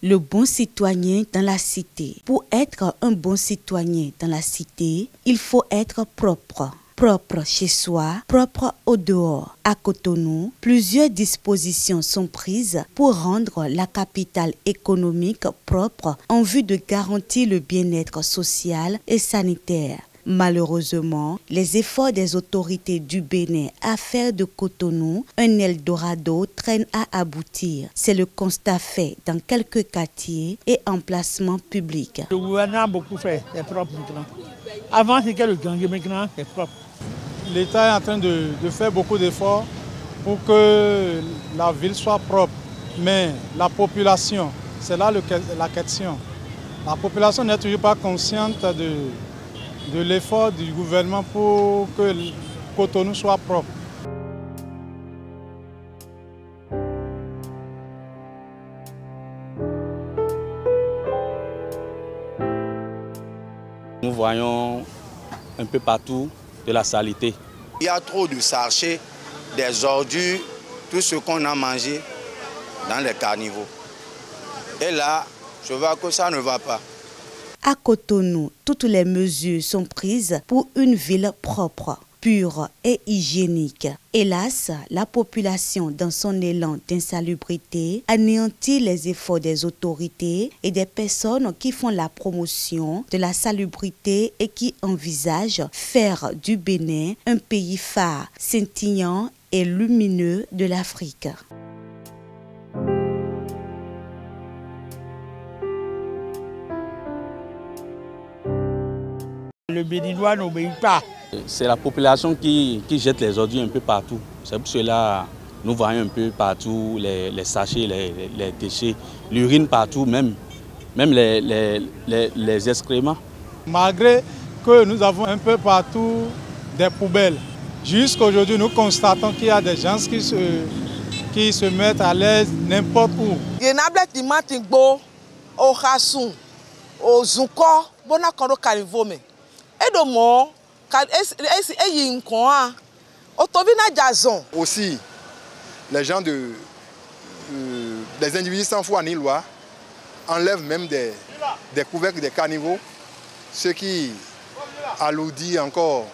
Le bon citoyen dans la cité. Pour être un bon citoyen dans la cité, il faut être propre. Propre chez soi, propre au dehors. À Cotonou, plusieurs dispositions sont prises pour rendre la capitale économique propre en vue de garantir le bien-être social et sanitaire. Malheureusement, les efforts des autorités du Bénin à faire de Cotonou un Eldorado traînent à aboutir. C'est le constat fait dans quelques quartiers et emplacements publics. Le gouvernement a beaucoup fait, c'est propre maintenant. Avant c'était le gang, maintenant c'est propre. L'État est en train de faire beaucoup d'efforts pour que la ville soit propre. Mais la population, c'est là la question. La population n'est toujours pas consciente de l'effort du gouvernement pour que Cotonou soit propre. Nous voyons un peu partout de la saleté. Il y a trop de sachets, des ordures, tout ce qu'on a mangé dans les carnivores. Et là, je vois que ça ne va pas. À Cotonou, toutes les mesures sont prises pour une ville propre, pure et hygiénique. Hélas, la population, dans son élan d'insalubrité, anéantit les efforts des autorités et des personnes qui font la promotion de la salubrité et qui envisagent faire du Bénin un pays phare, scintillant et lumineux de l'Afrique. Le Béninois n'obéit pas. C'est la population qui jette les ordures un peu partout. C'est pour cela que nous voyons un peu partout les sachets, les déchets, l'urine partout, même les excréments. Malgré que nous avons un peu partout des poubelles, jusqu'à aujourd'hui nous constatons qu'il y a des gens qui se mettent à l'aise n'importe où. Aussi, les gens des individus sans foi ni loi enlèvent même des couvercles des caniveaux, ce qui alourdit encore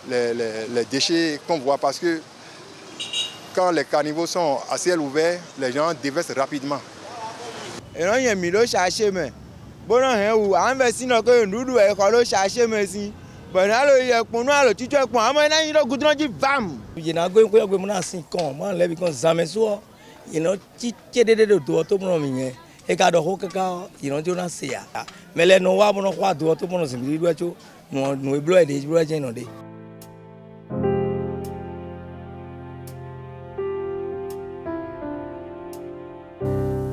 les déchets qu'on voit, parce que quand les caniveaux sont à ciel ouvert, les gens déversent rapidement.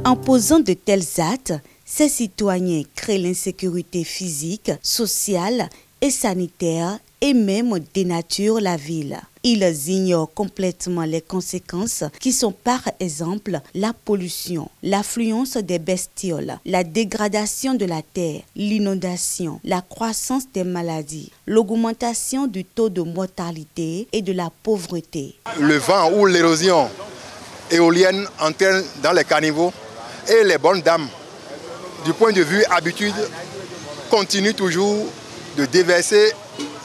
En posant de tels actes, ces citoyens créent l'insécurité physique, sociale et sanitaire et même dénaturent la ville. Ils ignorent complètement les conséquences qui sont par exemple la pollution, l'affluence des bestioles, la dégradation de la terre, l'inondation, la croissance des maladies, l'augmentation du taux de mortalité et de la pauvreté. Le vent ou l'érosion éolienne entraîne dans les caniveaux et les bonnes dames, du point de vue habitude, continuent toujours de déverser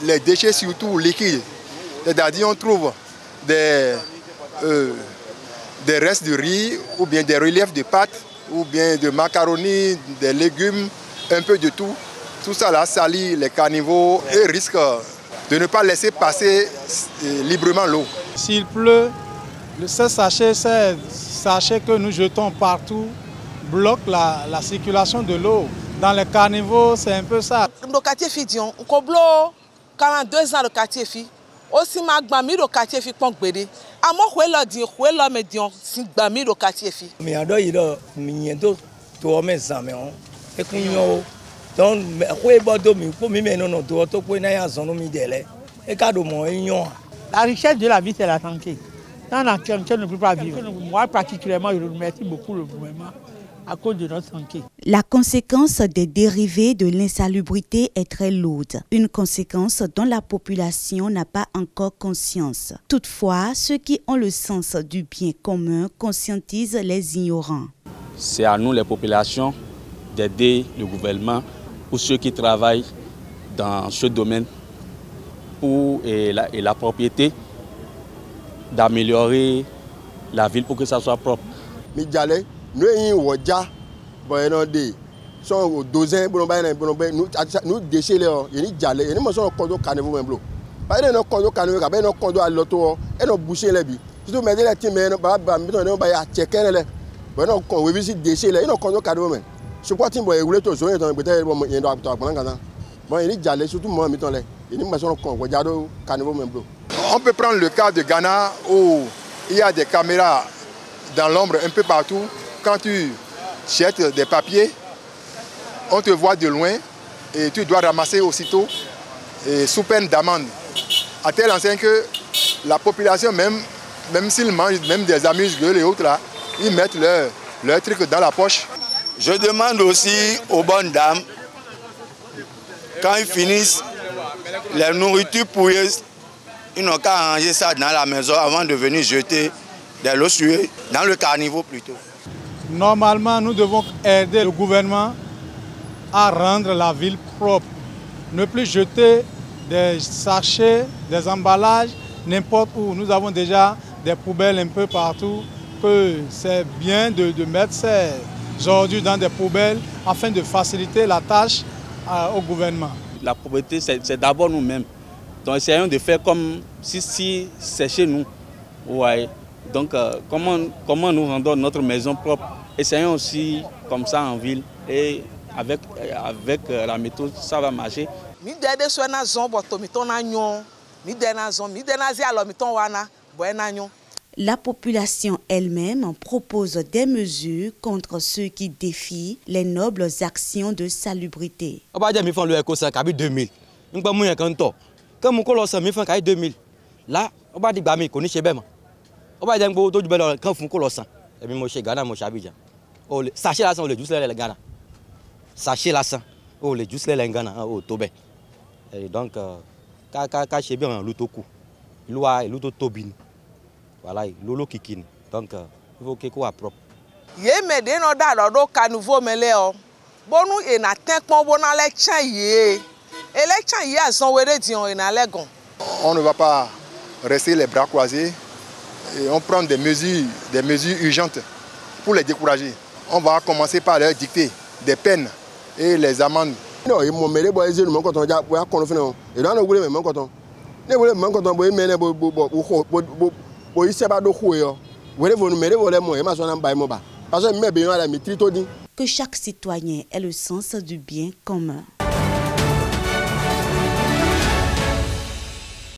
les déchets, surtout liquides. C'est-à-dire on trouve des restes de riz ou bien des reliefs de pâtes ou bien de macaroni, des légumes, un peu de tout. Tout ça là salit les caniveaux et risque de ne pas laisser passer librement l'eau. S'il pleut, ces sachets que nous jetons partout bloquent la circulation de l'eau. Dans les caniveaux, c'est un peu ça. Le quartier Fidion, on a 42 ans le quartier Fi. Aussi ma gbami le quartier Fi pon gbede. Amo huela di huela medion si gbami le quartier Fi. Mi ado ilo mi ndo to me zame on. E kunyo don hue bodo mi po mi meno do to po na ya zonu mi dele. E kado mo yon. La richesse de la vie, c'est la santé. Dans la santé, on ne peut pas vivre. Moi, particulièrement, je remercie beaucoup le gouvernement à cause de notre santé. La conséquence des dérivés de l'insalubrité est très lourde, une conséquence dont la population n'a pas encore conscience. Toutefois, ceux qui ont le sens du bien commun conscientisent les ignorants. c'est à nous les populations d'aider le gouvernement ou ceux qui travaillent dans ce domaine pour la propriété d'améliorer la ville pour que ça soit propre. Nous déchets on peut prendre le cas de Ghana où il y a des caméras dans l'ombre un peu partout. Quand tu jettes des papiers, on te voit de loin et tu dois ramasser aussitôt et sous peine d'amende. À tel enseigne que la population, même s'ils mangent même des amuse-gueules et autres, là, ils mettent leur truc dans la poche. Je demande aussi aux bonnes dames, quand ils finissent les nourritures pourries, ils n'ont qu'à arranger ça dans la maison avant de venir jeter des lots suées dans le caniveau plutôt. Normalement, nous devons aider le gouvernement à rendre la ville propre. Ne plus jeter des sachets, des emballages, n'importe où. Nous avons déjà des poubelles un peu partout, que c'est bien de mettre ces ordures dans des poubelles afin de faciliter la tâche au gouvernement. La propreté, c'est d'abord nous-mêmes. Donc essayons de faire comme si c'est chez nous. Ouais. Donc comment nous rendons notre maison propre? Essayons aussi comme ça en ville et avec la méthode, ça va marcher. La population elle-même propose des mesures contre ceux qui défient les nobles actions de salubrité. Là, on va dire que on est bien. On va dire que quand on colosse, et bien moi chez Ghana, moi chez Abidjan. Oh, sachez là, on le juste les Ghana. Sachez là, oh le juste les Ghana, oh Tobé. Et donc, quand chez bien l'utoku, loi l'utotobin. Voilà, lolo kikine. Donc, il faut que soit propre. Yé me de no da lo do caniveau mele o. Bonu e na ten pon bona le chan yé. Et les chan yé azon wéré dion e na legon. On ne va pas rester les bras croisés et on prend des mesures urgentes pour les décourager. On va commencer par leur dicter des peines et les amendes. Non, ils m'ont mêlé Que chaque citoyen ait le sens du bien commun.